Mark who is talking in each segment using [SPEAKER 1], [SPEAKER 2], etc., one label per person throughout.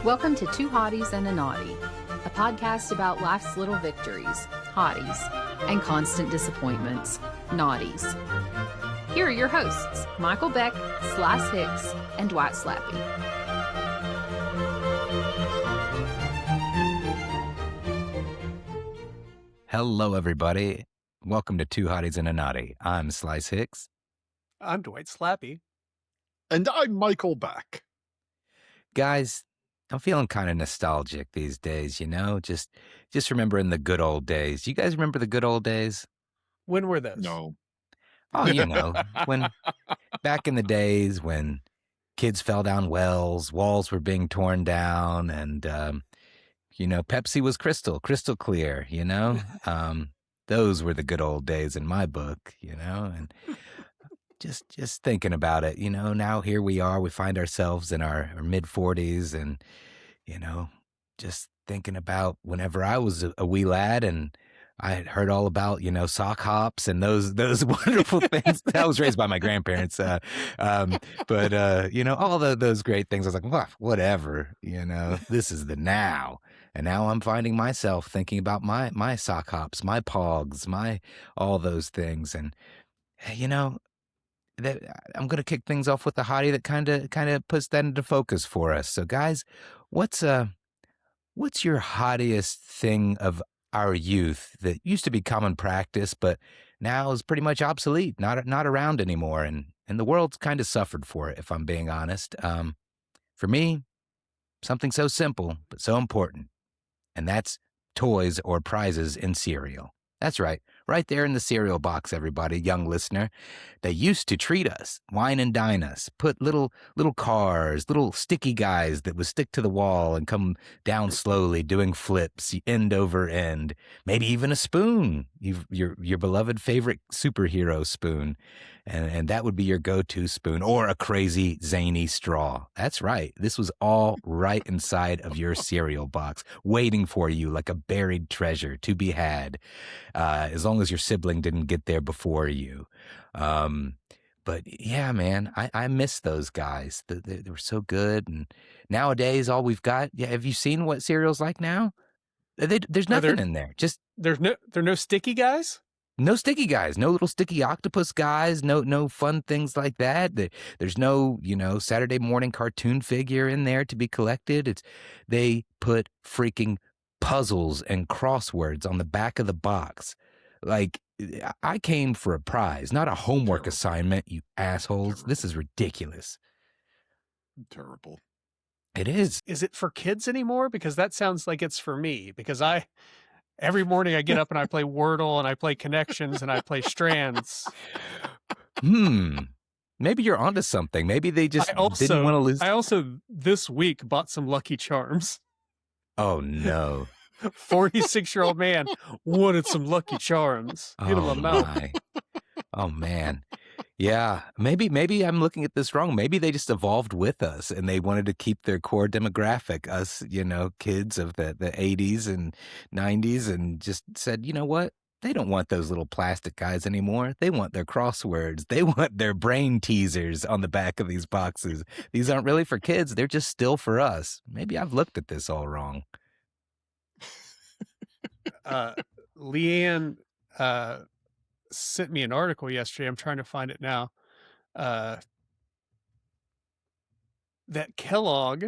[SPEAKER 1] Welcome to Two Hotties and a Naughty, a podcast about life's little victories, hotties, and constant disappointments, naughties. Here are your hosts, Michael Beck, Hicks, and Dwight Slappe.
[SPEAKER 2] Hello, everybody. Welcome to Two Hotties and a Naughty. I'm Hicks.
[SPEAKER 3] I'm Dwight Slappe.
[SPEAKER 4] And I'm Michael Beck.
[SPEAKER 2] Guys, I'm feeling kind of nostalgic these days, you know? Just remembering the good old days. You guys remember the good old days?
[SPEAKER 3] When were those?
[SPEAKER 4] No.
[SPEAKER 2] Oh, you know, when back in the days when kids fell down wells, walls were being torn down, and, Pepsi was crystal clear, you know? Those were the good old days in my book, you know? And just thinking about it, you know, now here we are, we find ourselves in our mid-40s and, you know, just thinking about whenever I was a wee lad and I had heard all about, you know, sock hops and those wonderful things. I was raised by my grandparents. But all those great things. I was like, well, whatever, you know, this is the now. And now I'm finding myself thinking about my sock hops, my pogs, all those things. And, you know, I'm going to kick things off with a hottie that kind of puts that into focus for us. So, guys, what's your hottiest thing of our youth that used to be common practice, but now is pretty much obsolete, not around anymore, and the world's kind of suffered for it, if I'm being honest. For me, something so simple but so important, and that's toys or prizes in cereal. That's right there in the cereal box, everybody, young listener. They used to treat us, wine and dine us, put little cars, little sticky guys that would stick to the wall and come down slowly doing flips, end over end, maybe even a spoon, your beloved favorite superhero spoon, and that would be your go-to spoon, or a crazy, zany straw. That's right. This was all right inside of your cereal box, waiting for you like a buried treasure to be had, as long as your sibling didn't get there before you. But yeah, man, I miss those guys. They were so good. And nowadays, all we've got, have you seen what cereal's like now? There's nothing in there. Just
[SPEAKER 3] there are no sticky guys?
[SPEAKER 2] No sticky guys, no little sticky octopus guys, no fun things like that. There's no, Saturday morning cartoon figure in there to be collected. They put freaking puzzles and crosswords on the back of the box. Like, I came for a prize, not a homework assignment, you assholes. This is ridiculous.
[SPEAKER 4] Terrible.
[SPEAKER 2] It is.
[SPEAKER 3] Is it for kids anymore? Because that sounds like it's for me. Because every morning I get up and I play Wordle and I play Connections and I play Strands.
[SPEAKER 2] Maybe you're onto something. Maybe they just didn't want to lose.
[SPEAKER 3] I also this week bought some Lucky Charms.
[SPEAKER 2] Oh no.
[SPEAKER 3] 46-year-old man wanted some Lucky Charms. Get him a mouth.
[SPEAKER 2] Oh man. Yeah, maybe I'm looking at this wrong. Maybe they just evolved with us and they wanted to keep their core demographic, us, kids of the 80s and 90s, and just said, you know what? They don't want those little plastic guys anymore. They want their crosswords. They want their brain teasers on the back of these boxes. These aren't really for kids. They're just still for us. Maybe I've looked at this all wrong.
[SPEAKER 3] Leanne sent me an article yesterday. I'm trying to find it now. That Kellogg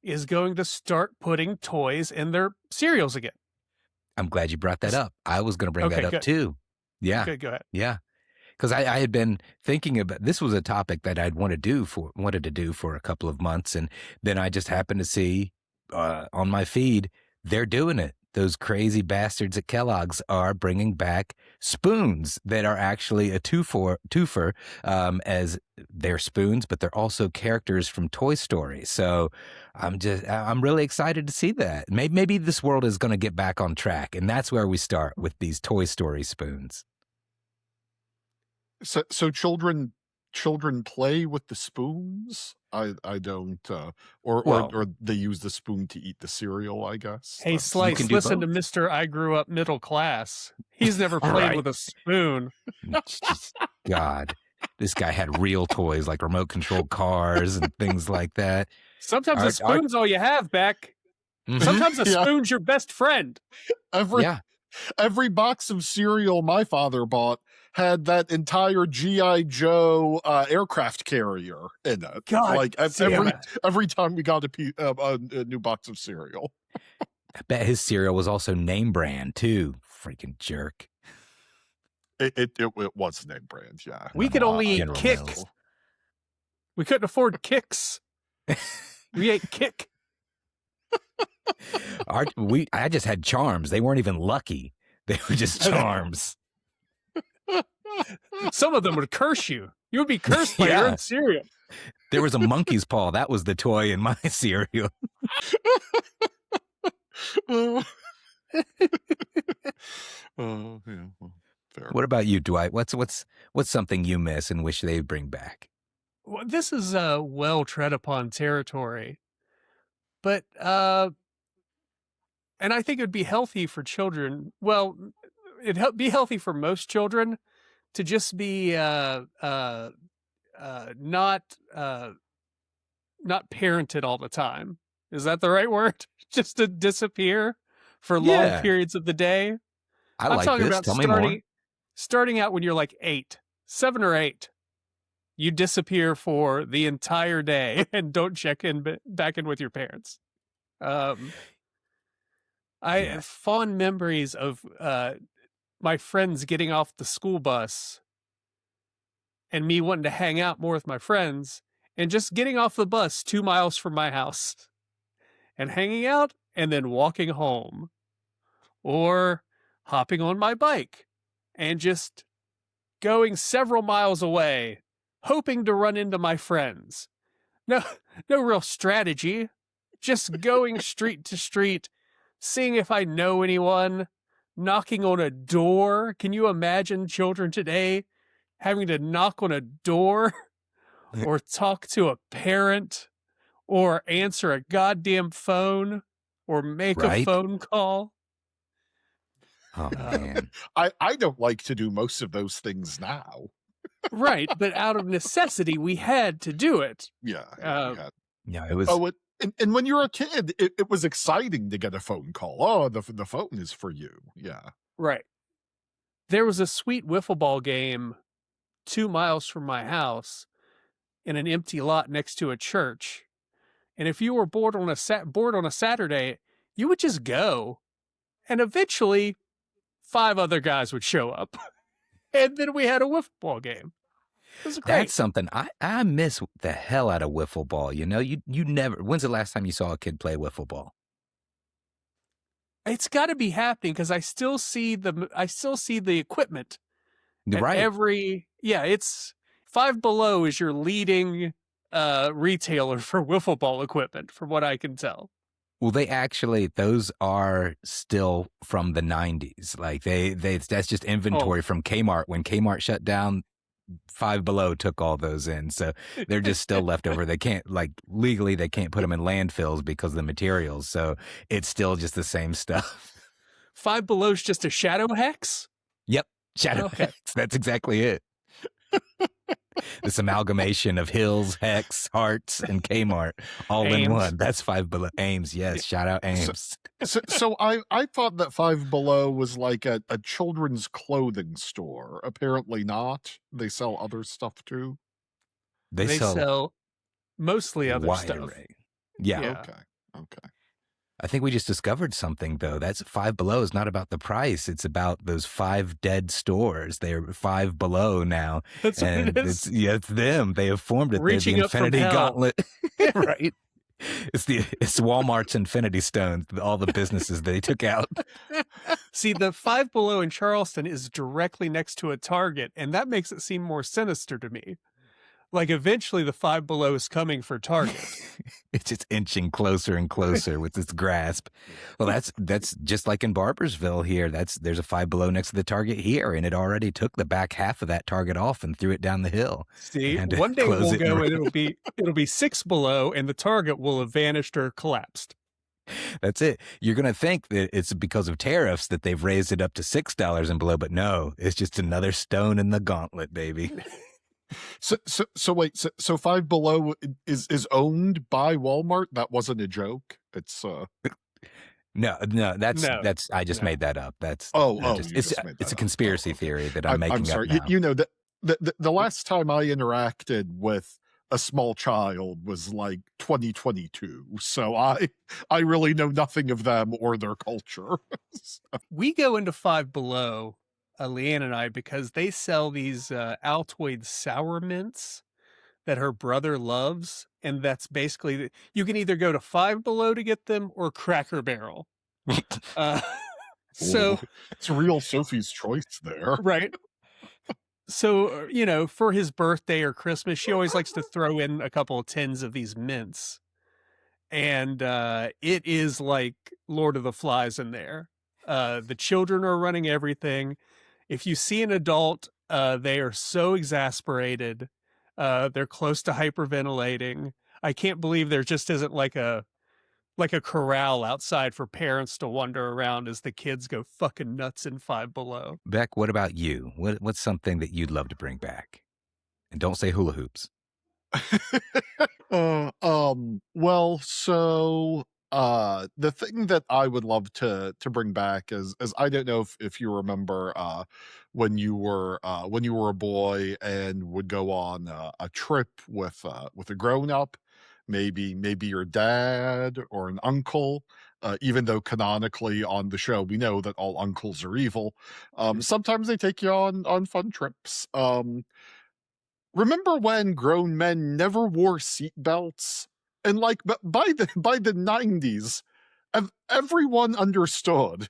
[SPEAKER 3] is going to start putting toys in their cereals again.
[SPEAKER 2] I'm glid you brought that up. I was going to bring that up too. Yeah.
[SPEAKER 3] Okay, go ahead.
[SPEAKER 2] Yeah. Because I had been thinking about, this was a topic that I'd wanted to do for a couple of months. And then I just happened to see on my feed, they're doing it. Those crazy bastards at Kellogg's are bringing back spoons that are actually a twofer as they're spoons, but they're also characters from Toy Story. So I'm really excited to see that. Maybe this world is going to get back on track, and that's where we start with these Toy Story spoons.
[SPEAKER 4] So children play with the spoons? I don't, or they use the spoon to eat the cereal, I guess.
[SPEAKER 3] Hey, Slice, listen to Mr. I Grew Up Middle Class. He's never played with a spoon.
[SPEAKER 2] God, this guy had real toys like remote controlled cars and things like that.
[SPEAKER 3] Sometimes a spoon's all you have, Beck. Sometimes a spoon's your best friend.
[SPEAKER 4] Every box of cereal my father bought had that entire G.I. Joe aircraft carrier in it.
[SPEAKER 3] God,
[SPEAKER 4] like every time we got a new box of cereal.
[SPEAKER 2] I bet his cereal was also name brand too. Freaking jerk.
[SPEAKER 4] It was name brand, yeah.
[SPEAKER 3] We could only eat Kick. We couldn't afford Kicks. We ate Kick.
[SPEAKER 2] I just had Charms. They weren't even lucky. They were just Charms.
[SPEAKER 3] Some of them would curse you. You would be cursed by your own cereal.
[SPEAKER 2] There was a monkey's paw. That was the toy in my cereal.
[SPEAKER 4] Yeah, well, fair.
[SPEAKER 2] What about you, Dwight? What's something you miss and wish they'd bring back?
[SPEAKER 3] Well, this is well tread upon territory, but and I think it'd be healthy for children. Well, it'd be healthy for most children to just be not parented all the time. Is that the right word? Just to disappear for long periods of the day. I'm talking about
[SPEAKER 2] Tell me more.
[SPEAKER 3] Starting out when you're like 7 or 8. You disappear for the entire day and don't check back in with your parents. I have fond memories of my friends getting off the school bus and me wanting to hang out more with my friends and just getting off the bus 2 miles from my house and hanging out and then walking home, or hopping on my bike and just going several miles away, hoping to run into my friends. No real strategy, just going street to street, seeing if I know anyone, knocking on a door. Can you imagine children today having to knock on a door or talk to a parent or answer a goddamn phone or make a phone call?
[SPEAKER 2] Oh, man.
[SPEAKER 4] I don't like to do most of those things now.
[SPEAKER 3] Right, but out of necessity, we had to do it.
[SPEAKER 2] Yeah, it was.
[SPEAKER 4] Oh, and when you're a kid, it was exciting to get a phone call. Oh, the phone is for you. Yeah.
[SPEAKER 3] Right. There was a sweet wiffle ball game 2 miles from my house in an empty lot next to a church. And if you were bored on a Saturday, you would just go. And eventually, 5 other guys would show up. And then we had a wiffle ball game. It was great.
[SPEAKER 2] That's something I miss the hell out of wiffle ball. You know, you never. When's the last time you saw a kid play wiffle ball?
[SPEAKER 3] It's got to be happening because I still see the equipment.
[SPEAKER 2] Right.
[SPEAKER 3] It's Five Below is your leading retailer for wiffle ball equipment, from what I can tell.
[SPEAKER 2] Well, those are still from the 90s. Like that's just inventory from Kmart. When Kmart shut down, Five Below took all those in. So they're just still left over. They can't, legally, they can't put them in landfills because of the materials. So it's still just the same stuff.
[SPEAKER 3] Five Below's just a shadow hex?
[SPEAKER 2] Yep. Shadow Hex. That's exactly it. This amalgamation of Hills, Hex, Hearts, and Kmart all in one. That's Five Below. Ames, yes. Shout out Ames.
[SPEAKER 4] So I thought that Five Below was like a children's clothing store. Apparently not. They sell other stuff too.
[SPEAKER 3] They sell mostly other stuff.
[SPEAKER 2] Array. Yeah.
[SPEAKER 4] Okay.
[SPEAKER 2] I think we just discovered something, though. That's Five Below is not about the price. It's about those 5 dead stores. They're Five Below now.
[SPEAKER 3] That's what it is.
[SPEAKER 2] It's them. They have formed it.
[SPEAKER 3] Reaching
[SPEAKER 2] the
[SPEAKER 3] up from
[SPEAKER 2] Infinity
[SPEAKER 3] hell.
[SPEAKER 2] Gauntlet. Right. It's Walmart's Infinity Stones, all the businesses they took out.
[SPEAKER 3] See, the Five Below in Charleston is directly next to a Target, and that makes it seem more sinister to me. Like, eventually the Five Below is coming for Target.
[SPEAKER 2] It's just inching closer and closer with its grasp. Well, that's just like in Barbersville here. There's a Five Below next to the Target here, and it already took the back half of that Target off and threw it down the hill.
[SPEAKER 3] See, one day we'll go and it'll be 6 Below, and the Target will have vanished or collapsed.
[SPEAKER 2] That's it. You're going to think that it's because of tariffs that they've raised it up to $6 and below, but no, it's just another stone in the gauntlet, baby.
[SPEAKER 4] So wait, so Five Below is owned by Walmart? That wasn't a joke. It's
[SPEAKER 2] No, that's
[SPEAKER 3] No,
[SPEAKER 2] I just
[SPEAKER 3] no.
[SPEAKER 2] made that up. That's
[SPEAKER 4] Oh, you
[SPEAKER 2] it's
[SPEAKER 4] just made
[SPEAKER 2] it's
[SPEAKER 4] that
[SPEAKER 2] a
[SPEAKER 4] up.
[SPEAKER 2] conspiracy
[SPEAKER 4] Oh, okay.
[SPEAKER 2] theory that I'm
[SPEAKER 4] I'm
[SPEAKER 2] making up
[SPEAKER 4] sorry.
[SPEAKER 2] now.
[SPEAKER 4] You know that the last time I interacted with a small child was like 2022. So I really know nothing of them or their culture.
[SPEAKER 3] We go into Five Below, Leanne and I, because they sell these Altoid sour mints that her brother loves, and that's basically you can either go to Five Below to get them or Cracker Barrel. So
[SPEAKER 4] Ooh, it's real Sophie's choice there.
[SPEAKER 3] right. So for his birthday or Christmas, she always likes to throw in a couple of tins of these mints, and it is like Lord of the Flies in there. The children are running everything. If you see an adult, they are so exasperated. They're close to hyperventilating. I can't believe there just isn't like a corral outside for parents to wander around as the kids go fucking nuts in Five Below.
[SPEAKER 2] Beck, what about you? What's something that you'd love to bring back? And don't say hula hoops.
[SPEAKER 4] Well, so the thing that I would love to bring back is I don't know if you remember when you were a boy and would go on a trip with a grown up, maybe your dad or an uncle. Even though canonically on the show we know that all uncles are evil, sometimes they take you on fun trips. Remember when grown men never wore seatbelts? And like by the 90s, everyone understood.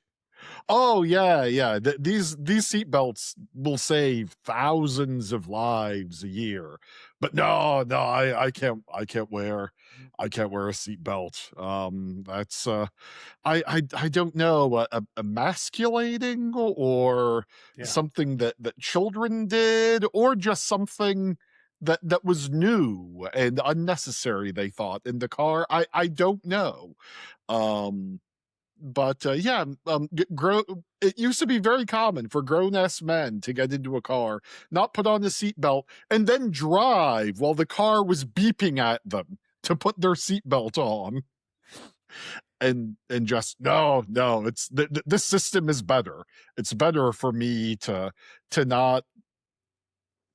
[SPEAKER 4] Oh yeah. These seatbelts will save thousands of lives a year. But no, I can't wear a seatbelt. That's I don't know, emasculating or
[SPEAKER 3] Yeah.
[SPEAKER 4] something that children did, or just something that was new and unnecessary, they thought, in the car. I don't know. But yeah, it used to be very common for grown-ass men to get into a car, not put on the seatbelt, and then drive while the car was beeping at them to put their seatbelt on. And just no, it's this system is better. It's better for me to not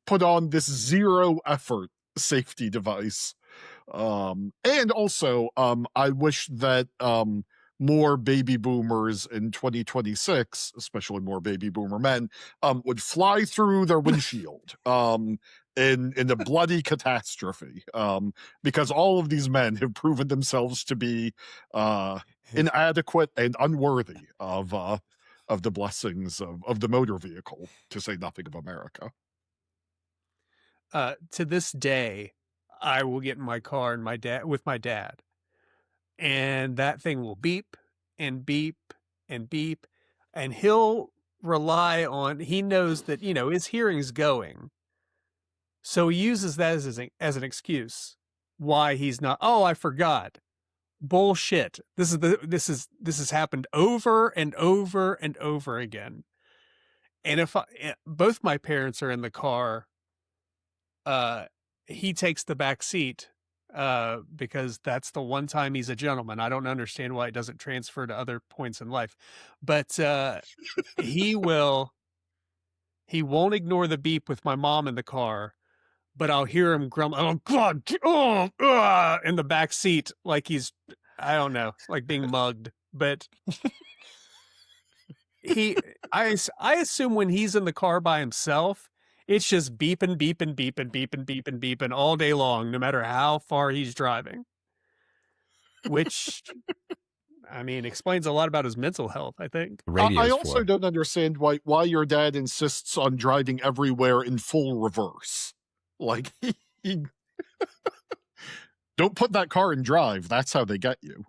[SPEAKER 4] put on this zero effort safety device. And also, I wish that more baby boomers in 2026, especially more baby boomer men, would fly through their windshield in a bloody catastrophe, because all of these men have proven themselves to be inadequate and unworthy of the blessings of the motor vehicle, to say nothing of America.
[SPEAKER 3] To this day, I will get in my car and with my dad, and that thing will beep and beep and beep, and he'll rely on, he knows that, his hearing's going. So he uses that as an excuse why he's not, oh, I forgot. Bullshit. This has happened over and over and over again. And if both my parents are in the car, he takes the back seat because that's the one time he's a gentleman. I don't understand why it doesn't transfer to other points in life, but he won't ignore the beep with my mom in the car, but I'll hear him grumble, oh God, in the back seat, like he's, I don't know, like being mugged. But I assume when he's in the car by himself, it's just beeping, beeping, beeping, beeping, beeping, beeping all day long, no matter how far he's driving. Which, I mean, explains a lot about his mental health, I think.
[SPEAKER 4] I also don't understand why your dad insists on driving everywhere in full reverse. Like, he don't put that car in drive. That's how they get you.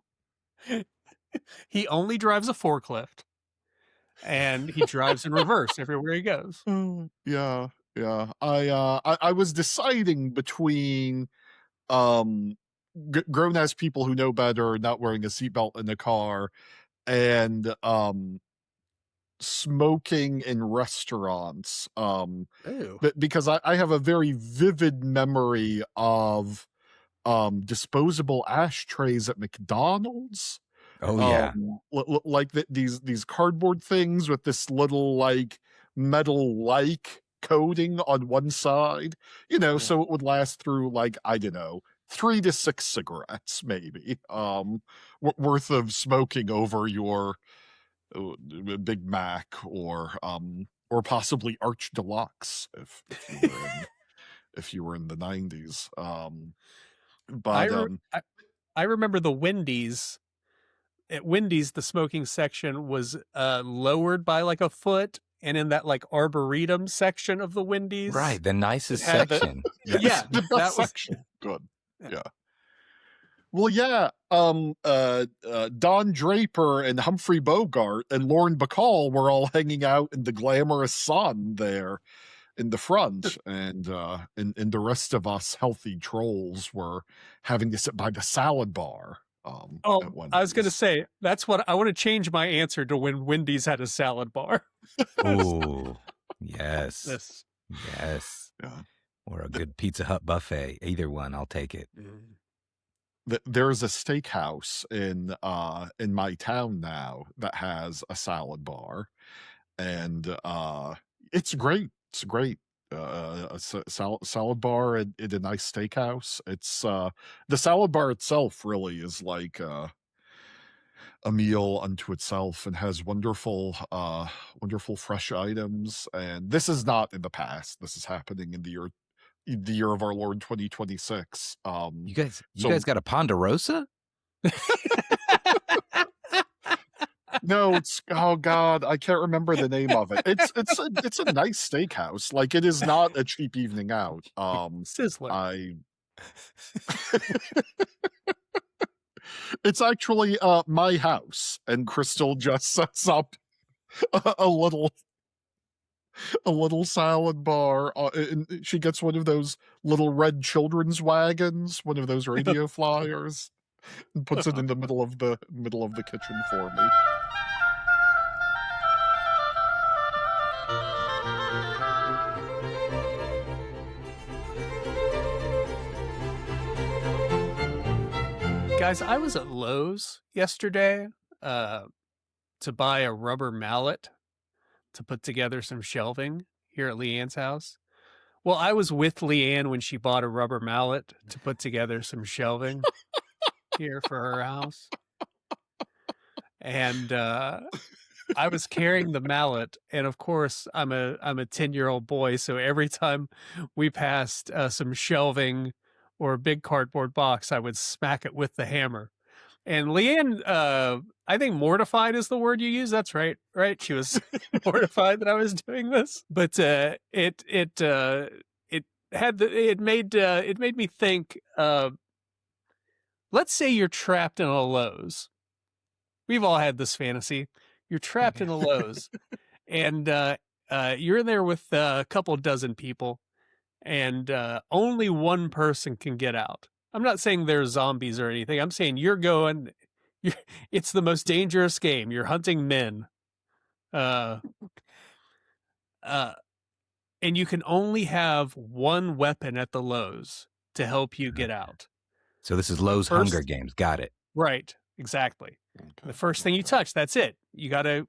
[SPEAKER 3] He only drives a forklift, and he drives in reverse everywhere he goes.
[SPEAKER 4] Yeah. I was deciding between grown-ass people who know better not wearing a seatbelt in the car, and smoking in restaurants.
[SPEAKER 3] Ooh.
[SPEAKER 4] Because I have a very vivid memory of disposable ashtrays at McDonald's.
[SPEAKER 2] Oh yeah.
[SPEAKER 4] Like these cardboard things with this little like metal like coating on one side, so it would last through like, I don't know, 3 to 6 cigarettes maybe worth of smoking over your Big Mac or possibly Arch Deluxe if you were in the 90s.
[SPEAKER 3] I remember the Wendy's. At Wendy's, the smoking section was lowered by like a foot, and in that like arboretum section of the Wendy's,
[SPEAKER 2] Right, the nicest
[SPEAKER 3] it had
[SPEAKER 2] section.
[SPEAKER 3] yeah,
[SPEAKER 4] the
[SPEAKER 3] that
[SPEAKER 4] best
[SPEAKER 3] was
[SPEAKER 4] section. Good. Yeah. Well, yeah. Don Draper and Humphrey Bogart and Lauren Bacall were all hanging out in the glamorous sun there in the front, and the rest of us healthy trolls were having to sit by the salad bar.
[SPEAKER 3] I was going to say, that's what I want to change my answer to when Wendy's had a salad bar.
[SPEAKER 2] Oh, yes.
[SPEAKER 3] Yes.
[SPEAKER 4] Yeah.
[SPEAKER 2] Or a good Pizza Hut buffet. Either one, I'll take it.
[SPEAKER 4] There's a steakhouse in my town now that has a salad bar, and it's great. It's great. A salad bar at a nice steakhouse. It's the salad bar itself really is like a meal unto itself, and has wonderful fresh items. And this is not in the past. This is happening in the year of our Lord 2026.
[SPEAKER 2] You guys got a Ponderosa?
[SPEAKER 4] No, oh God, I can't remember the name of it. It's a nice steakhouse. Like, it is not a cheap evening out.
[SPEAKER 3] Sizzler.
[SPEAKER 4] It's actually my house, and Crystal just sets up a little salad bar. And she gets one of those little red children's wagons, one of those radio flyers, and puts it in the middle of the kitchen for me.
[SPEAKER 3] Guys, I was at Lowe's yesterday to buy a rubber mallet to put together some shelving here at Leanne's house. Well, I was with Leanne when she bought a rubber mallet to put together some shelving here for her house. And I was carrying the mallet, and of course I'm a 10-year-old boy, so every time we passed some shelving or a big cardboard box, I would smack it with the hammer. And Leanne, I think mortified is the word you use. That's right. She was mortified that I was doing this, but it made me think. Let's say you're trapped in a Lowe's. We've all had this fantasy. You're trapped in a Lowe's, and you're in there with a couple dozen people, and only one person can get out. I'm not saying there's zombies or anything. I'm saying it's the most dangerous game. You're hunting men. And you can only have one weapon at the Lowe's to help you get out.
[SPEAKER 2] So this is Lowe's Hunger Games. Got it.
[SPEAKER 3] Right. Exactly. Okay. The first thing you touch, that's it. You got to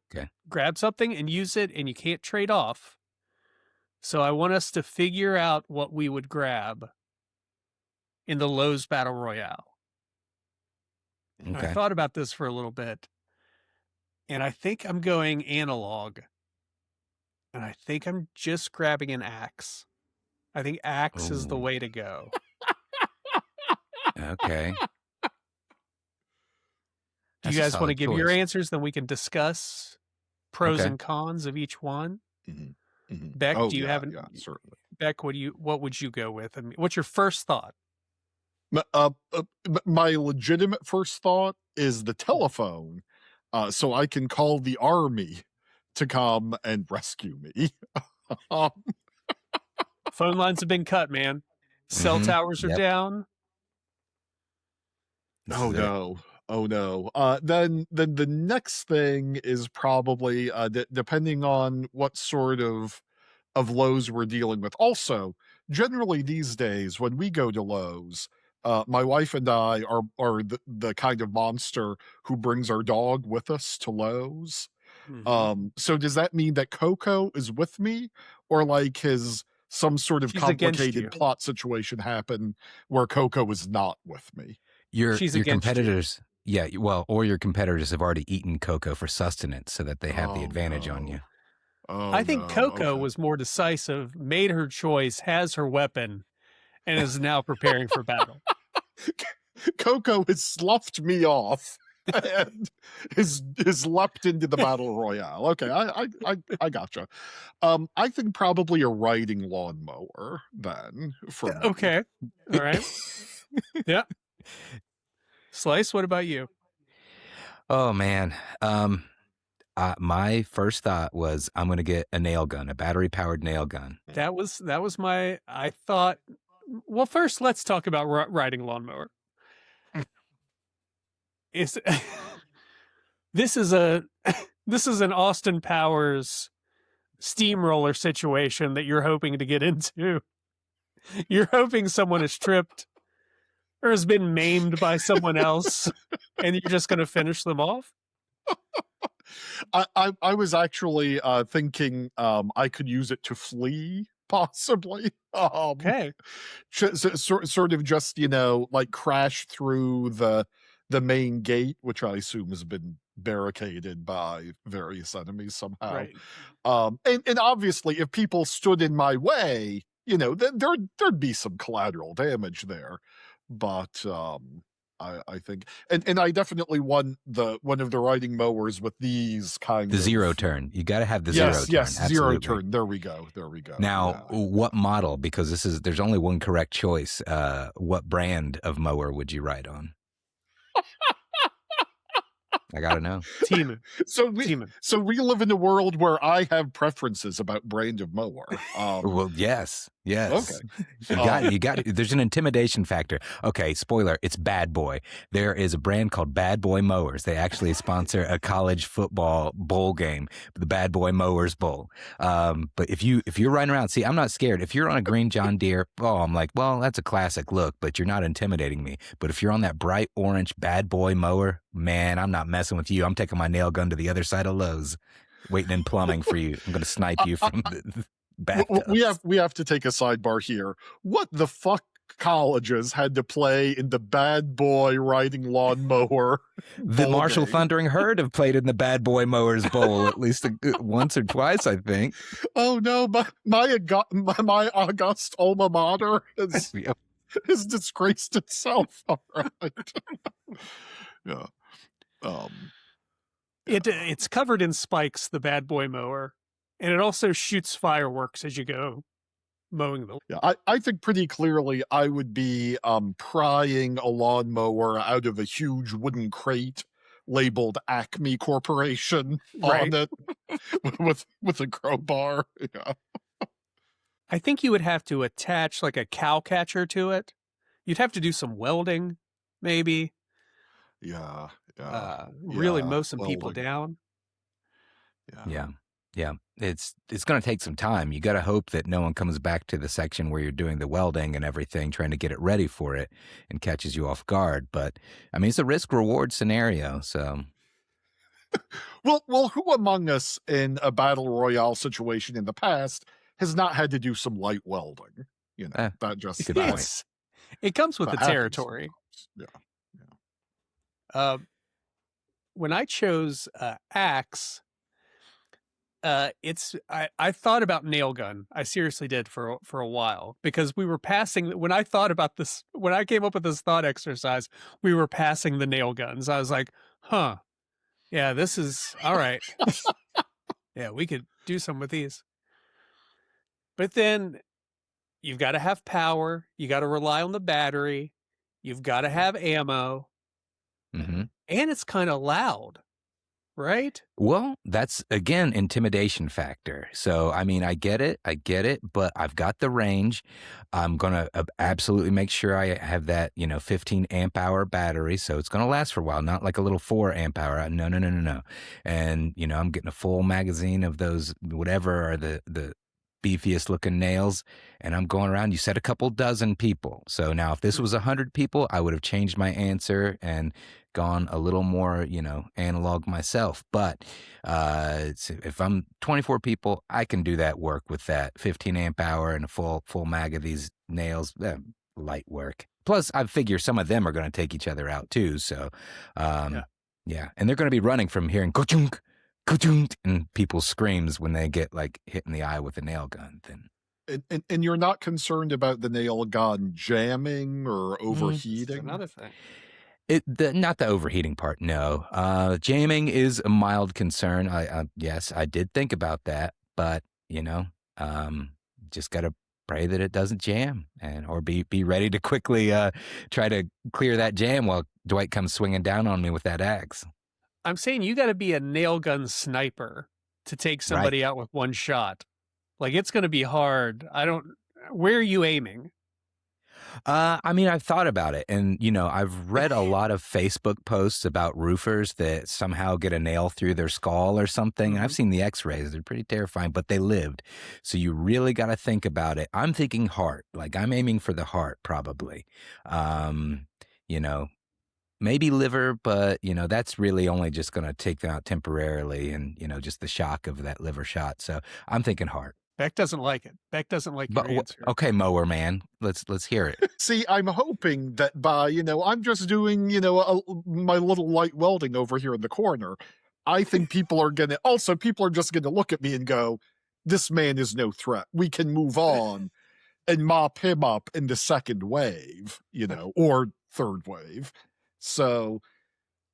[SPEAKER 3] grab something and use it, and you can't trade off. So I want us to figure out what we would grab in the Lowe's Battle Royale. Okay. I thought about this for a little bit, and I think I'm going analog. And I think I'm just grabbing an axe. I think axe is the way to go.
[SPEAKER 2] Okay.
[SPEAKER 3] Do you guys want to give your answers? Then we can discuss pros and cons of each one. Mm-hmm. Mm-hmm. Beck, do you have?
[SPEAKER 4] Certainly.
[SPEAKER 3] Beck, what would you go with? I mean, what's your first thought?
[SPEAKER 4] My legitimate first thought is the telephone, so I can call the army to come and rescue me.
[SPEAKER 3] Phone lines have been cut, man. Cell towers are down.
[SPEAKER 4] Oh no. Oh no. Then the next thing is probably depending on what sort of Lowe's we're dealing with. Also, generally these days when we go to Lowe's, my wife and I are the kind of monster who brings our dog with us to Lowe's. So does that mean that Coco is with me, or like has some sort of
[SPEAKER 3] She's against you.
[SPEAKER 4] complicated plot situation happen where Coco is not with me?
[SPEAKER 2] Your
[SPEAKER 3] She's
[SPEAKER 2] your
[SPEAKER 3] against you.
[SPEAKER 2] competitors, yeah, well, or your competitors have already eaten Coco for sustenance, so that they have the
[SPEAKER 4] Oh,
[SPEAKER 2] advantage on
[SPEAKER 4] no.
[SPEAKER 2] you.
[SPEAKER 4] Oh,
[SPEAKER 3] I think
[SPEAKER 4] no.
[SPEAKER 3] Coco
[SPEAKER 4] Okay.
[SPEAKER 3] was more decisive, made her choice, has her weapon, and is now preparing for battle.
[SPEAKER 4] Coco has sloughed me off and is leapt into the battle royale. Okay, I gotcha. I think probably a riding lawnmower then for me.
[SPEAKER 3] Okay. All right. Yeah. Slice, what about you?
[SPEAKER 2] Oh man, my first thought was I'm going to get a nail gun, a battery-powered nail gun.
[SPEAKER 3] That was my, I thought, well, first let's talk about riding lawnmower. Is this is an Austin Powers steamroller situation that you're hoping to get into. You're hoping someone is tripped or has been maimed by someone else, and you're just going to finish them off?
[SPEAKER 4] I was actually thinking I could use it to flee, possibly.
[SPEAKER 3] Okay.
[SPEAKER 4] Sort of just, like crash through the main gate, which I assume has been barricaded by various enemies somehow.
[SPEAKER 3] Right.
[SPEAKER 4] And obviously, if people stood in my way, there'd be some collateral damage there. But I think, and I definitely won one of the riding mowers with these kind
[SPEAKER 2] The
[SPEAKER 4] of
[SPEAKER 2] zero turn. You got to have the zero turn.
[SPEAKER 4] Yes, zero
[SPEAKER 2] Absolutely.
[SPEAKER 4] turn. There we go.
[SPEAKER 2] Now,
[SPEAKER 4] Yeah.
[SPEAKER 2] what model? Because there's only one correct choice. What brand of mower would you ride on? I gotta know.
[SPEAKER 3] Team.
[SPEAKER 4] So we live in a world where I have preferences about brand of mower.
[SPEAKER 2] Well, yes.
[SPEAKER 4] Okay.
[SPEAKER 2] You got it. There's an intimidation factor. Okay, spoiler, it's Bad Boy. There is a brand called Bad Boy Mowers. They actually sponsor a college football bowl game, the Bad Boy Mowers Bowl. But if you're riding around, see, I'm not scared. If you're on a green John Deere, I'm like, well, that's a classic look, but you're not intimidating me. But if you're on that bright orange Bad Boy mower, man, I'm not messing with you. I'm taking my nail gun to the other side of Lowe's, waiting in plumbing for you. I'm going to snipe you from the bathtubs.
[SPEAKER 4] We have to take a sidebar here. What the fuck colleges had to play in the Bad Boy riding lawnmower?
[SPEAKER 2] The Marshall Thundering Herd have played in the Bad Boy Mowers Bowl at least once or twice, I think.
[SPEAKER 4] Oh no, my august alma mater has disgraced itself. All right. Yeah.
[SPEAKER 3] It's covered in spikes, the Bad Boy mower, and it also shoots fireworks as you go mowing the.
[SPEAKER 4] Yeah, I think pretty clearly I would be prying a lawnmower out of a huge wooden crate labeled Acme Corporation on it with a crowbar. Yeah.
[SPEAKER 3] I think you would have to attach like a cow catcher to it. You'd have to do some welding, maybe.
[SPEAKER 4] Yeah.
[SPEAKER 3] Really mow some
[SPEAKER 4] welding.
[SPEAKER 3] people down.
[SPEAKER 2] Yeah. It's going to take some time. You got to hope that no one comes back to the section where you're doing the welding and everything, trying to get it ready for it, and catches you off guard. But I mean, it's a risk-reward scenario. So,
[SPEAKER 4] well, who among us in a battle royale situation in the past has not had to do some light welding? That just
[SPEAKER 2] good point.
[SPEAKER 3] It comes with the
[SPEAKER 4] happens
[SPEAKER 3] territory.
[SPEAKER 4] Yeah.
[SPEAKER 3] When I chose axe, I thought about nail gun. I seriously did for a while, because we were passing, when I thought about this, when I came up with this thought exercise, we were passing the nail guns. I was like, yeah, this is all right. Yeah, we could do some with these. But then you've got to have power. You got to rely on the battery. You've got to have ammo.
[SPEAKER 2] mm-hmm.
[SPEAKER 3] And it's kind of loud. right?
[SPEAKER 2] Well, that's again intimidation factor. So, I mean, I get it, but I've got the range. I'm gonna absolutely make sure I have that, 15 amp hour battery, so it's gonna last for a while. Not like a little 4 amp hour. No, no, no, no, no. And I'm getting a full magazine of those whatever are the beefiest looking nails, and I'm going around. You said a couple dozen people. So now, if this was 100 people, I would have changed my answer and gone a little more, analog myself. But if I'm 24 people, I can do that work with that 15 amp hour and a full mag of these nails. Light work. Plus, I figure some of them are going to take each other out too. So, yeah. And they're going to be running from hearing ka-chunk, ka-chunk, and people's screams when they get like hit in the eye with a nail gun. Then.
[SPEAKER 4] And you're not concerned about the nail gun jamming or overheating?
[SPEAKER 3] That's another thing.
[SPEAKER 2] Not the overheating part, no. Jamming is a mild concern. Yes, I did think about that, but just gotta pray that it doesn't jam, or be ready to quickly try to clear that jam while Dwight comes swinging down on me with that axe.
[SPEAKER 3] I'm saying you got to be a nail gun sniper to take somebody out with one shot. Like, it's going to be hard. Where are you aiming?
[SPEAKER 2] I mean, I've thought about it, and I've read a lot of Facebook posts about roofers that somehow get a nail through their skull or something. I've seen the X-rays; they're pretty terrifying, but they lived. So you really got to think about it. I'm thinking heart, like I'm aiming for the heart, probably. Maybe liver, but that's really only just going to take them out temporarily, and just the shock of that liver shot. So I'm thinking heart.
[SPEAKER 3] Beck doesn't like it. Beck doesn't like your answer.
[SPEAKER 2] Okay, mower man, let's hear it.
[SPEAKER 4] See, I'm hoping that by I'm just doing my little light welding over here in the corner. I think people are just gonna look at me and go, "This man is no threat. We can move on and mop him up in the second wave, or third wave." So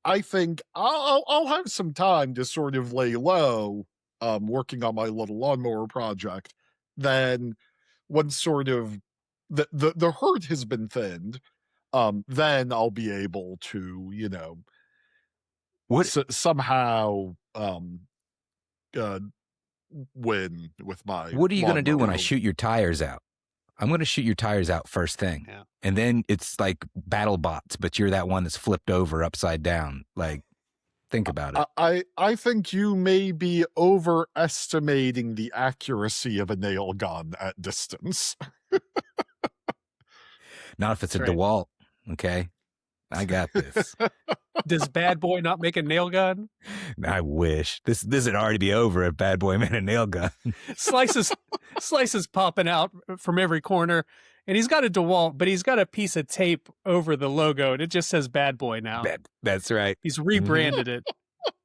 [SPEAKER 4] I think I'll have some time to sort of lay low. Working on my little lawnmower project, then once sort of the herd has been thinned, then I'll be able to, somehow win with my.
[SPEAKER 2] What are you going to do when I shoot your tires out? I'm going to shoot your tires out first thing.
[SPEAKER 3] Yeah.
[SPEAKER 2] And then it's like battle bots, but you're that one that's flipped over upside down. Like, think about it.
[SPEAKER 4] I think you may be overestimating the accuracy of a nail gun at distance.
[SPEAKER 2] Not if it's a DeWalt, okay? I got this.
[SPEAKER 3] Does Bad Boy not make a nail gun?
[SPEAKER 2] I wish. This would already be over if Bad Boy made a nail gun.
[SPEAKER 3] Slices popping out from every corner. And he's got a DeWalt, but he's got a piece of tape over the logo, and it just says Bad Boy now.
[SPEAKER 2] That's right.
[SPEAKER 3] He's rebranded it.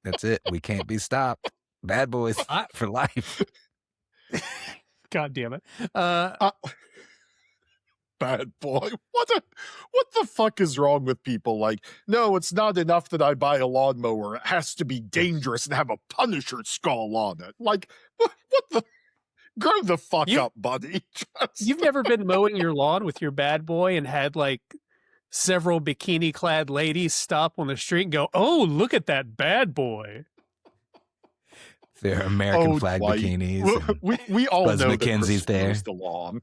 [SPEAKER 2] That's it. We can't be stopped. Bad Boys for life.
[SPEAKER 3] God damn it.
[SPEAKER 4] Bad Boy. What the fuck is wrong with people? Like, no, it's not enough that I buy a lawnmower. It has to be dangerous and have a Punisher skull on it. Like, what the... Grow the fuck up, buddy.
[SPEAKER 3] You've never been mowing your lawn with your Bad Boy and had like several bikini-clad ladies stop on the street and go, "Oh, look at that Bad Boy."
[SPEAKER 2] They're American flag
[SPEAKER 4] Dwight.
[SPEAKER 2] bikinis.
[SPEAKER 4] We all
[SPEAKER 2] Buzz
[SPEAKER 4] know
[SPEAKER 2] McKenzie's
[SPEAKER 4] that
[SPEAKER 2] there.
[SPEAKER 4] Chris the lawn.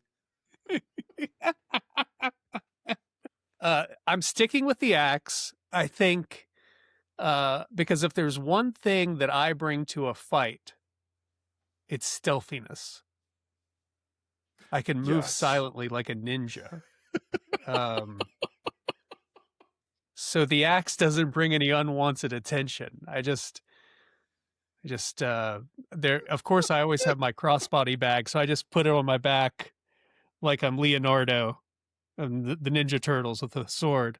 [SPEAKER 3] I'm sticking with the axe. I think because if there's one thing that I bring to a fight, it's stealthiness. I can move silently like a ninja. So the axe doesn't bring any unwanted attention. I just there, of course I always have my crossbody bag, so I just put it on my back like I'm Leonardo and the Ninja Turtles with the sword.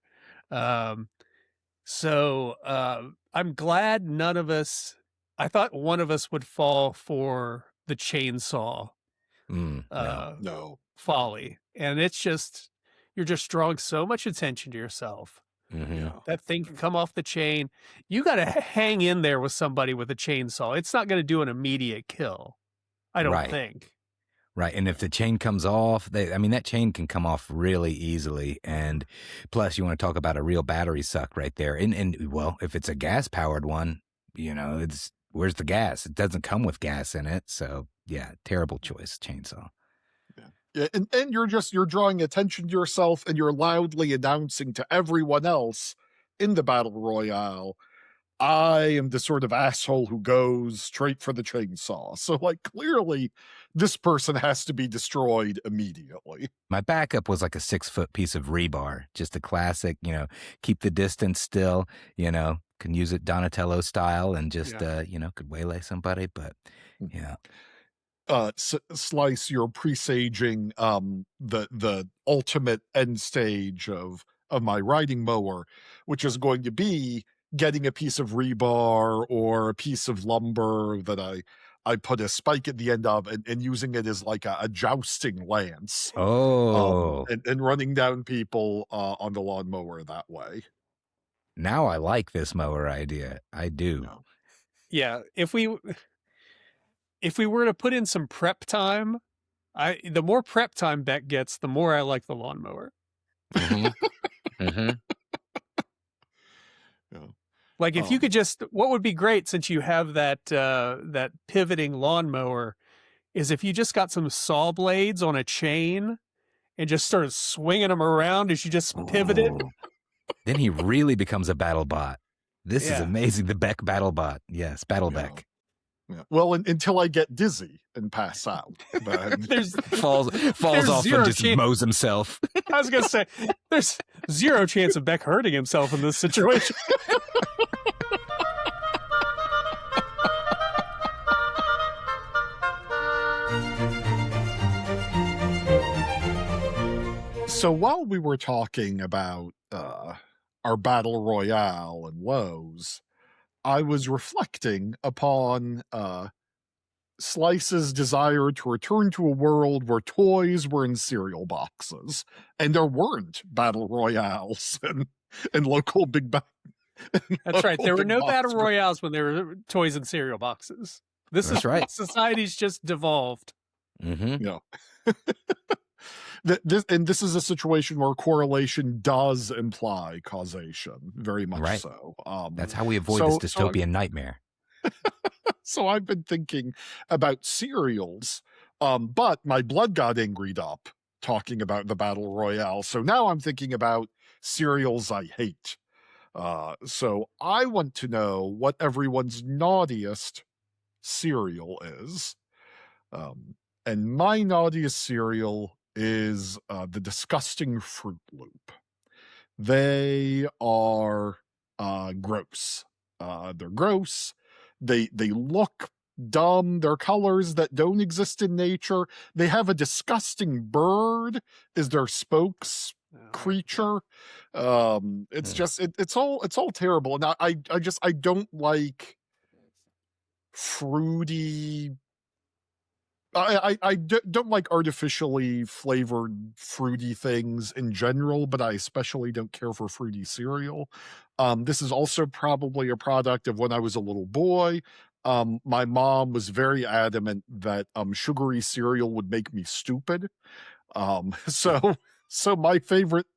[SPEAKER 3] So I'm glad none of us, I thought one of us would fall for the chainsaw
[SPEAKER 4] No.
[SPEAKER 3] folly. And it's just, you're just drawing so much attention to yourself.
[SPEAKER 2] Mm-hmm.
[SPEAKER 3] That thing can come off the chain. You got to hang in there with somebody with a chainsaw. It's not going to do an immediate kill, I don't think.
[SPEAKER 2] Right. And if the chain comes off, that chain can come off really easily. And plus, you want to talk about a real battery suck right there. And well, if it's a gas-powered one, where's the gas? It doesn't come with gas in it. So yeah, terrible choice, chainsaw.
[SPEAKER 4] Yeah, and you're drawing attention to yourself, and you're loudly announcing to everyone else in the battle royale, I am the sort of asshole who goes straight for the chainsaw. So, like, clearly this person has to be destroyed immediately.
[SPEAKER 2] My backup was like a 6-foot piece of rebar, just a classic, keep the distance still, can use it Donatello style and just, could waylay somebody. But yeah.
[SPEAKER 4] Slice, you're presaging the ultimate end stage of my riding mower, which is going to be getting a piece of rebar or a piece of lumber that I put a spike at the end of and using it as like a jousting lance. And running down people on the lawnmower that way.
[SPEAKER 2] Now I like this mower idea. I do.
[SPEAKER 3] Yeah, if we were to put in some prep time, the more prep time Beck gets, the more I like the lawnmower.
[SPEAKER 2] Mm-hmm. Mm-hmm.
[SPEAKER 4] Yeah.
[SPEAKER 3] Like if you could what would be great since you have that pivoting lawnmower is if you just got some saw blades on a chain and just started swinging them around as you just pivoted.
[SPEAKER 2] Then he really becomes a battle bot. This is amazing. The Beck battle bot. Yes, Battle Beck.
[SPEAKER 4] Yeah. Well, until I get dizzy and pass out.
[SPEAKER 2] Falls off and just mows himself.
[SPEAKER 3] I was going to say, there's zero chance of Beck hurting himself in this situation.
[SPEAKER 4] So while we were talking about our battle royale and woes, I was reflecting upon Slice's desire to return to a world where toys were in cereal boxes and there weren't battle royales and local big bang.
[SPEAKER 3] That's right. There were no battle royales when there were toys in cereal boxes. That's right. Society's just devolved.
[SPEAKER 2] Mm-hmm.
[SPEAKER 4] Yeah. This is a situation where correlation does imply causation, very much so.
[SPEAKER 2] That's how we avoid this dystopian nightmare.
[SPEAKER 4] So I've been thinking about cereals, but my blood got angried up talking about the battle royale. So now I'm thinking about cereals I hate. So I want to know what everyone's naughtiest cereal is. And my naughtiest cereal is the disgusting Fruit Loop. They are gross. They're gross. They look dumb. They're colors that don't exist in nature. They have a disgusting bird as their spokes creature. It's all terrible. And I don't like fruity. I don't like artificially flavored fruity things in general, but I especially don't care for fruity cereal. This is also probably a product of when I was a little boy. My mom was very adamant that sugary cereal would make me stupid. So my favorite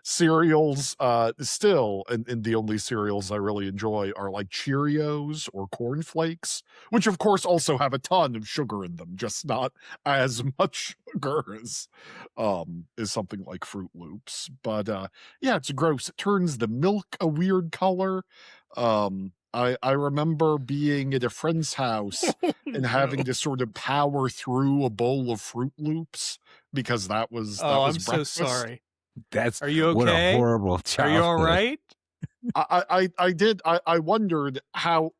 [SPEAKER 4] cereals still, and the only cereals I really enjoy are like Cheerios or Corn Flakes, which of course also have a ton of sugar in them, just not as much sugar as something like Fruit Loops. But yeah, it's gross. It turns the milk a weird color. I remember being at a friend's house and having to sort of power through a bowl of Fruit Loops because that was
[SPEAKER 3] I'm
[SPEAKER 4] breakfast.
[SPEAKER 3] so sorry.
[SPEAKER 2] Are
[SPEAKER 3] you okay?
[SPEAKER 2] What a horrible childhood.
[SPEAKER 3] Are you all right?
[SPEAKER 4] I did. I wondered how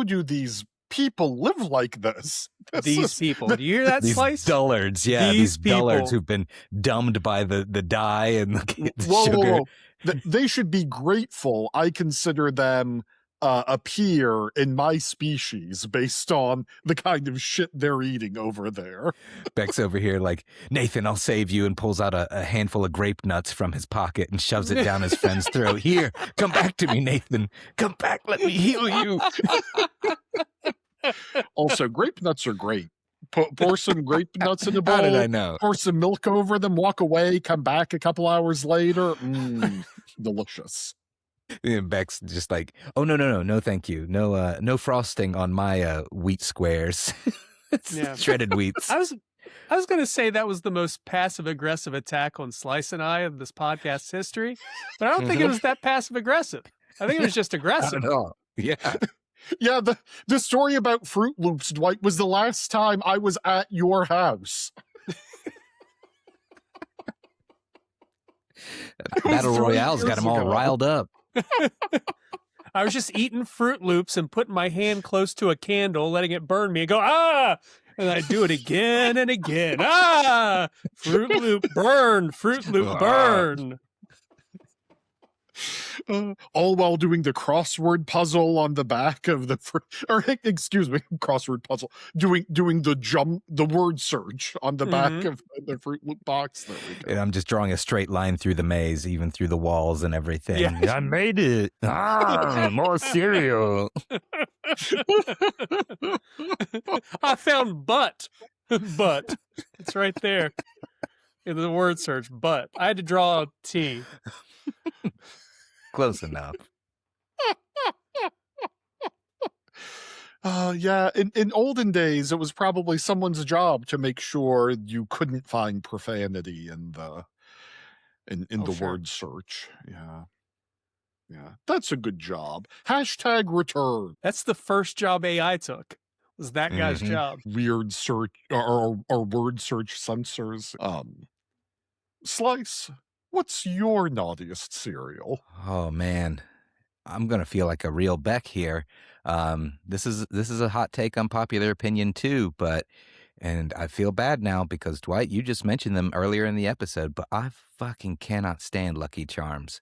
[SPEAKER 4] do these people live like this?
[SPEAKER 3] These people. Do you hear that,
[SPEAKER 2] these
[SPEAKER 3] Slice?
[SPEAKER 2] Dullards. Yeah, these dullards who've been dumbed by the dye and the sugar.
[SPEAKER 4] Whoa. They should be grateful. I consider them a peer in my species based on the kind of shit they're eating over there.
[SPEAKER 2] Beck's over here like, Nathan, I'll save you, and pulls out a handful of grape nuts from his pocket and shoves it down his friend's throat. Here, come back to me, Nathan. Come back, let me heal you.
[SPEAKER 4] Also, grape nuts are great. Pour some grape nuts in a bowl.
[SPEAKER 2] How did I know?
[SPEAKER 4] Pour some milk over them, walk away, come back a couple hours later. Delicious.
[SPEAKER 2] And Beck's just like, oh no, thank you, no frosting on my wheat squares.
[SPEAKER 3] Yeah.
[SPEAKER 2] Shredded wheats.
[SPEAKER 3] I was going to say that was the most passive aggressive attack on Slice and I of this podcast's history, but I don't think it was that passive aggressive. I think it was just aggressive.
[SPEAKER 2] Not at all. Yeah.
[SPEAKER 4] Yeah, the story about Fruit Loops, Dwight, was the last time I was at your house.
[SPEAKER 2] Battle Royale's got them all riled up.
[SPEAKER 3] I was just eating Fruit Loops and putting my hand close to a candle, letting it burn me and go, ah! And I do it again and again. Ah! Fruit Loop burn, Fruit Loop burn.
[SPEAKER 4] All while doing the crossword puzzle on the back of the crossword puzzle, doing the word search on the back of the Fruit Loop box. There we go.
[SPEAKER 2] And I'm just drawing a straight line through the maze, even through the walls and everything.
[SPEAKER 3] Yeah.
[SPEAKER 2] I made it. More cereal.
[SPEAKER 3] I found butt. Butt. It's right there in the word search. Butt. I had to draw a T.
[SPEAKER 2] Close enough.
[SPEAKER 4] Yeah, in olden days, it was probably someone's job to make sure you couldn't find profanity in the
[SPEAKER 3] Sure.
[SPEAKER 4] word search. Yeah, that's a good job. #return.
[SPEAKER 3] That's the first job AI took. Was that guy's job?
[SPEAKER 4] Weird search or word search sensors. Slice, what's your naughtiest cereal?
[SPEAKER 2] Oh man, I'm gonna feel like a real Beck here. This is a hot take, unpopular opinion too, and I feel bad now because Dwight, you just mentioned them earlier in the episode, but I fucking cannot stand Lucky Charms.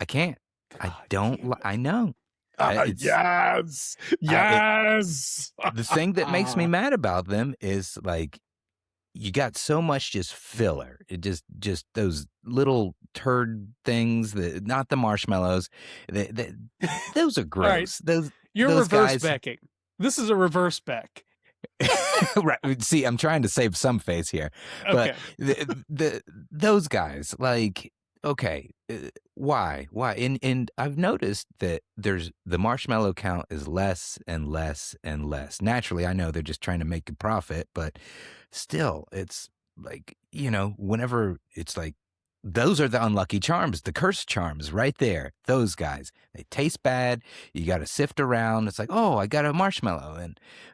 [SPEAKER 2] I can't. I don't. I know.
[SPEAKER 4] Yes.
[SPEAKER 2] The thing that makes me mad about them is like you got so much just filler. It just those little turd things that not the marshmallows. Those are gross.
[SPEAKER 3] Right. You're
[SPEAKER 2] those
[SPEAKER 3] reverse
[SPEAKER 2] guys,
[SPEAKER 3] Becking. This is a reverse Beck.
[SPEAKER 2] right. See, I'm trying to save some face here,
[SPEAKER 3] Okay.
[SPEAKER 2] but those guys, like, okay, why? And I've noticed that there's the marshmallow count is less and less and less. Naturally, I know they're just trying to make a profit, but still, it's like, whenever it's like, those are the unlucky charms, the cursed charms right there. Those guys, they taste bad. You got to sift around. It's like, oh, I got a marshmallow.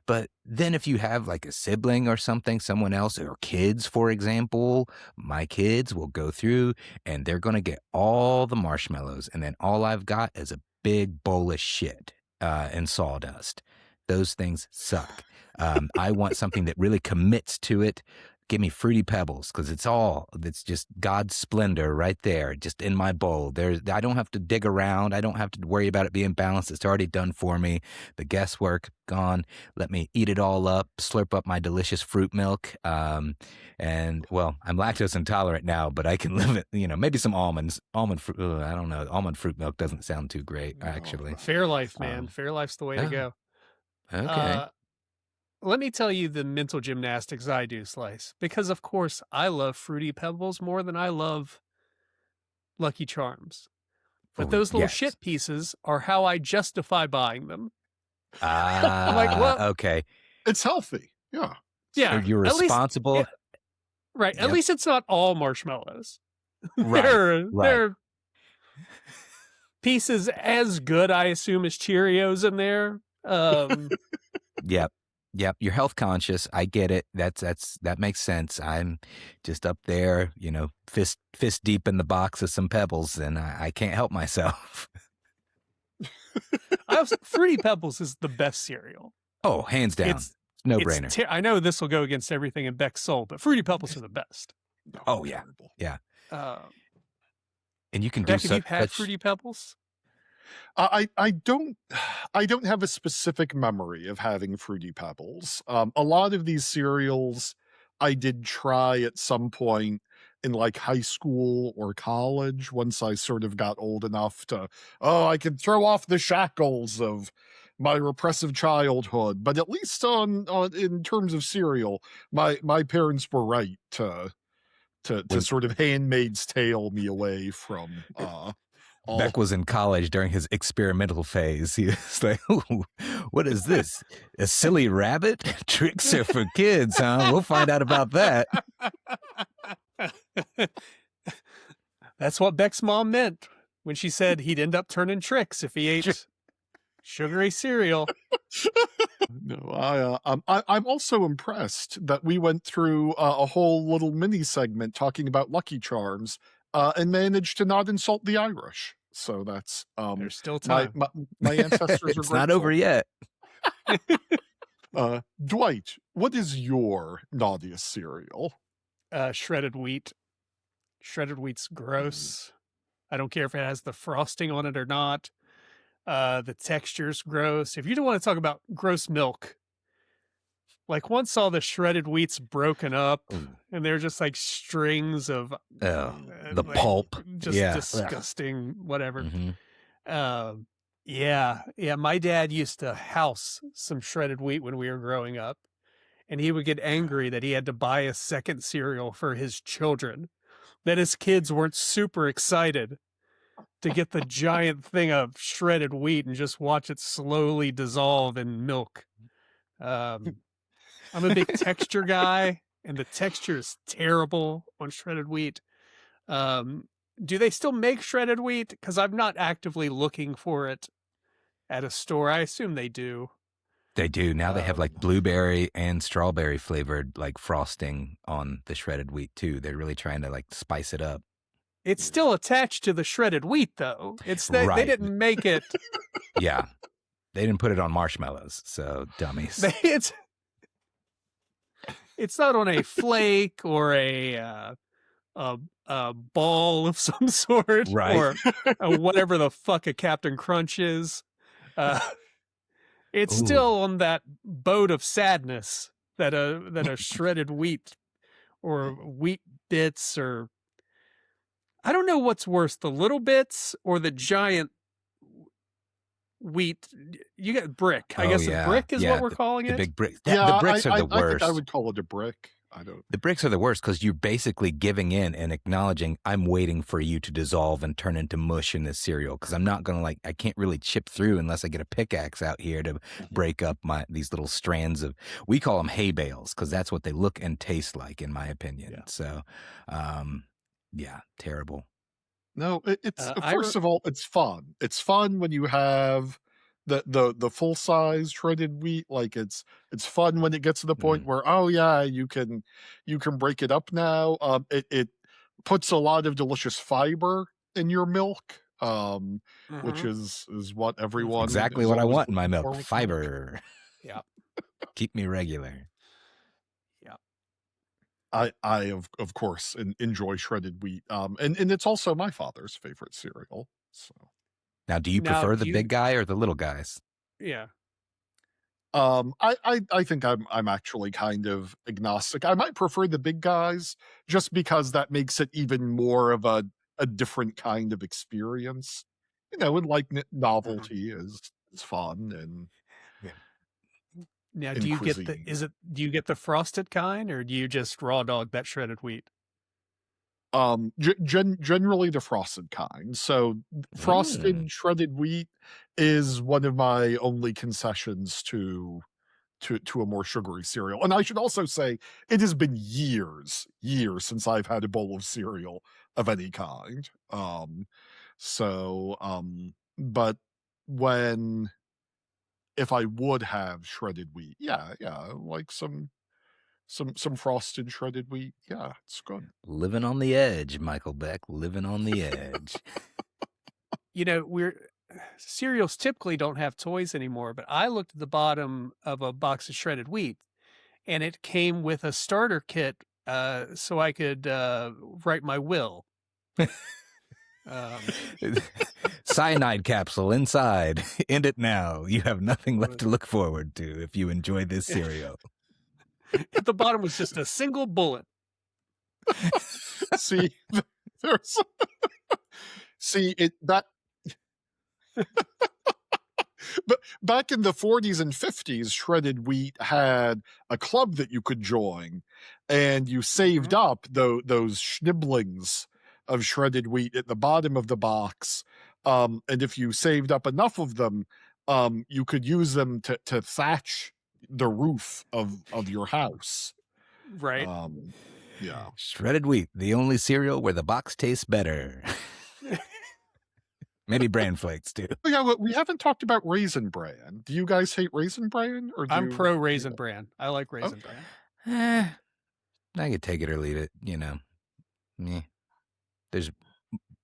[SPEAKER 2] But then if you have like a sibling or something, someone else, or kids, for example, my kids will go through and they're going to get all the marshmallows. And then all I've got is a big bowl of shit and sawdust. Those things suck. I want something that really commits to it. Give me Fruity Pebbles because it's just God's splendor right there, just in my bowl. I don't have to dig around. I don't have to worry about it being balanced. It's already done for me. The guesswork gone. Let me eat it all up, slurp up my delicious fruit milk. And well, I'm lactose intolerant now, but I can live it. Maybe some almonds. Almond fruit. I don't know. Almond fruit milk doesn't sound too great, actually.
[SPEAKER 3] Fairlife, man. Fairlife's the way to go.
[SPEAKER 2] Okay.
[SPEAKER 3] Let me tell you the mental gymnastics I do, Slice, because of course I love Fruity Pebbles more than I love Lucky Charms. But those little shit pieces are how I justify buying them. I'm like, well,
[SPEAKER 2] okay.
[SPEAKER 4] It's healthy. Yeah.
[SPEAKER 3] Yeah.
[SPEAKER 2] So you're responsible.
[SPEAKER 3] Least, right. Yep. At least it's not all marshmallows.
[SPEAKER 2] Right.
[SPEAKER 3] There are pieces as good, I assume, as Cheerios in there.
[SPEAKER 2] Yep. You're health conscious. I get it. That makes sense. I'm just up there, fist deep in the box of some Pebbles, and I can't help myself.
[SPEAKER 3] Fruity Pebbles is the best cereal.
[SPEAKER 2] Oh, hands down. It's no brainer.
[SPEAKER 3] I know this will go against everything in Beck's soul, but Fruity Pebbles are the best.
[SPEAKER 2] Oh yeah. And you can
[SPEAKER 3] Beck,
[SPEAKER 2] do
[SPEAKER 3] have you had Fruity Pebbles?
[SPEAKER 4] I don't have a specific memory of having Fruity Pebbles. A lot of these cereals I did try at some point in like high school or college once I sort of got old enough to, I can throw off the shackles of my repressive childhood. But at least on in terms of cereal, my parents were right to sort of Handmaid's Tale me away from Oh,
[SPEAKER 2] Beck was in college during his experimental phase. He was like, "Ooh, what is this? A silly rabbit? Tricks are for kids, huh? We'll find out about that."
[SPEAKER 3] That's what Beck's mom meant when she said he'd end up turning tricks if he ate sugary cereal.
[SPEAKER 4] No, I'm also impressed that we went through a whole little mini segment talking about Lucky Charms and managed to not insult the Irish. So that's
[SPEAKER 3] There's still
[SPEAKER 4] my
[SPEAKER 3] time.
[SPEAKER 4] my ancestors are
[SPEAKER 2] It's not
[SPEAKER 4] grateful.
[SPEAKER 2] over yet.
[SPEAKER 4] Dwight, what is your naughtiest cereal?
[SPEAKER 3] Shredded wheat. Shredded wheat's gross. I don't care if it has the frosting on it or not. The texture's gross. If you don't want to talk about gross milk, like once all the shredded wheat's broken up and they're just like strings of
[SPEAKER 2] The
[SPEAKER 3] like,
[SPEAKER 2] pulp.
[SPEAKER 3] just
[SPEAKER 2] Yeah.
[SPEAKER 3] disgusting, whatever.
[SPEAKER 2] Mhm.
[SPEAKER 3] Yeah. My dad used to house some shredded wheat when we were growing up, and he would get angry that he had to buy a second cereal for his children, that his kids weren't super excited to get the giant thing of shredded wheat and just watch it slowly dissolve in milk. I'm a big texture guy, and the texture is terrible on shredded wheat. Do they still make shredded wheat? Because I'm not actively looking for it at a store. I assume they do.
[SPEAKER 2] They do. Now they have like blueberry and strawberry flavored like frosting on the shredded wheat too. They're really trying to like spice it up.
[SPEAKER 3] It's still attached to the shredded wheat, though. It's they
[SPEAKER 2] Right.
[SPEAKER 3] didn't make it.
[SPEAKER 2] Yeah. They didn't put it on marshmallows, so dummies.
[SPEAKER 3] It's not on a flake or a ball of some sort,
[SPEAKER 2] Right.
[SPEAKER 3] or whatever the fuck a Captain Crunch is. It's
[SPEAKER 2] Ooh.
[SPEAKER 3] still on that boat of sadness that a shredded wheat or wheat bits, or I don't know what's worse, the little bits or the giant wheat. You get brick. I guess a brick is what we're calling
[SPEAKER 2] the
[SPEAKER 3] it.
[SPEAKER 2] big brick.
[SPEAKER 4] Yeah,
[SPEAKER 2] The bricks are the
[SPEAKER 4] I
[SPEAKER 2] worst.
[SPEAKER 4] think I would call it a brick. I don't.
[SPEAKER 2] The bricks are the worst because you're basically giving in and acknowledging I'm waiting for you to dissolve and turn into mush in this cereal because I'm not gonna I can't really chip through unless I get a pickaxe out here to break up these little strands of, we call them hay bales because that's what they look and taste like in my opinion.
[SPEAKER 3] Yeah.
[SPEAKER 2] So, yeah, terrible.
[SPEAKER 4] No, it's first of all, it's fun. It's fun when you have the full size shredded wheat. Like it's fun when it gets to the point where you can break it up now. It puts a lot of delicious fiber in your milk, which is what everyone
[SPEAKER 2] Exactly
[SPEAKER 4] is
[SPEAKER 2] what I
[SPEAKER 4] always
[SPEAKER 2] want in my
[SPEAKER 4] looking
[SPEAKER 2] milk.
[SPEAKER 4] forward to.
[SPEAKER 2] Fiber.
[SPEAKER 3] Yeah.
[SPEAKER 2] Keep me regular.
[SPEAKER 4] I of course enjoy shredded wheat. And it's also my father's favorite cereal. So
[SPEAKER 2] Now, do you prefer the big guy or the little guys?
[SPEAKER 3] Yeah.
[SPEAKER 4] I think I'm actually kind of agnostic. I might prefer the big guys just because that makes it even more of a different kind of experience. And like novelty is fun and
[SPEAKER 3] Now,
[SPEAKER 4] in
[SPEAKER 3] do you
[SPEAKER 4] cuisine.
[SPEAKER 3] do you get the frosted kind, or do you just raw dog that shredded wheat?
[SPEAKER 4] Generally the frosted kind. So frosted shredded wheat is one of my only concessions to a more sugary cereal. And I should also say it has been years since I've had a bowl of cereal of any kind. But if I would have shredded wheat, like some frosted shredded wheat. Yeah, it's good.
[SPEAKER 2] Living on the edge, Michael Beck. Living on the edge.
[SPEAKER 3] Cereals typically don't have toys anymore, but I looked at the bottom of a box of shredded wheat, and it came with a starter kit, so I could write my will.
[SPEAKER 2] Cyanide capsule inside. End it now. You have nothing left to look forward to if you enjoy this cereal.
[SPEAKER 3] At the bottom was just a single bullet.
[SPEAKER 4] See, there's but back in the 40s and 50s, shredded wheat had a club that you could join, and you saved up those schnibblings of shredded wheat at the bottom of the box. And if you saved up enough of them, you could use them to thatch the roof of your house.
[SPEAKER 3] Right.
[SPEAKER 4] Yeah.
[SPEAKER 2] Shredded wheat, the only cereal where the box tastes better. Maybe bran flakes too.
[SPEAKER 4] Oh, yeah, we haven't talked about Raisin Bran. Do you guys hate Raisin Bran? Or
[SPEAKER 3] I'm pro Raisin Bran. I like Raisin Bran.
[SPEAKER 2] I could take it or leave it, Meh. There's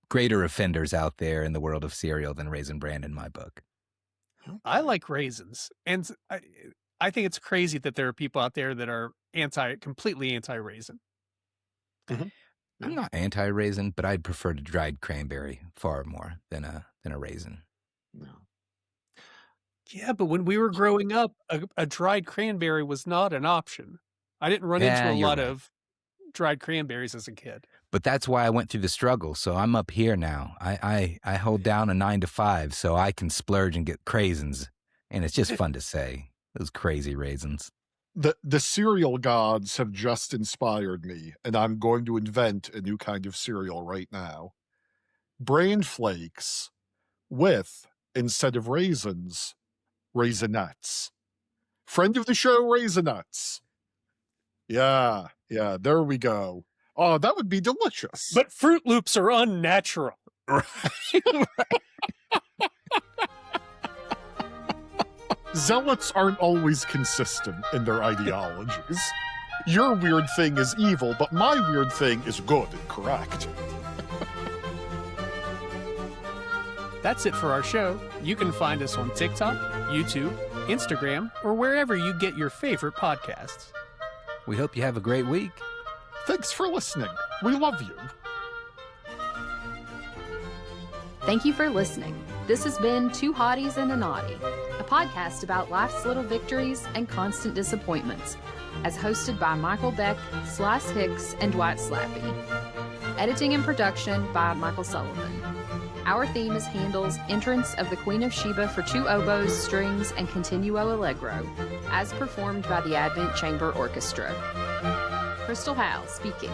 [SPEAKER 2] greater offenders out there in the world of cereal than Raisin Bran in my book.
[SPEAKER 3] I like raisins. And I think it's crazy that there are people out there that are completely anti-raisin.
[SPEAKER 4] Mm-hmm.
[SPEAKER 2] I'm not anti-raisin, but I'd prefer a dried cranberry far more than a raisin.
[SPEAKER 4] No.
[SPEAKER 3] Yeah, but when we were growing up, a dried cranberry was not an option. I didn't run into a lot of dried cranberries as a kid.
[SPEAKER 2] But that's why I went through the struggle. So I'm up here now. I hold down a 9 to 5 so I can splurge and get craisins. And it's just fun to say. Those crazy raisins.
[SPEAKER 4] The cereal gods have just inspired me, and I'm going to invent a new kind of cereal right now. Bran flakes with, instead of raisins, Raisinets. Friend of the show, Raisinets. Yeah, there we go. Oh, that would be delicious.
[SPEAKER 3] But Fruit Loops are unnatural.
[SPEAKER 2] Right.
[SPEAKER 4] Zealots aren't always consistent in their ideologies. Your weird thing is evil, but my weird thing is good and correct.
[SPEAKER 3] That's it for our show. You can find us on TikTok, YouTube, Instagram, or wherever you get your favorite podcasts.
[SPEAKER 2] We hope you have a great week.
[SPEAKER 4] Thanks for listening. We love you.
[SPEAKER 1] Thank you for listening. This has been Two Hotties and a Naughty, a podcast about life's little victories and constant disappointments, as hosted by Michael Beck, Hicks, and Dwight Slappe. Editing and production by Michael Sullivan. Our theme is Handel's Entrance of the Queen of Sheba for two oboes, strings, and Continuo allegro, as performed by the Advent Chamber Orchestra. Crystal Howell speaking.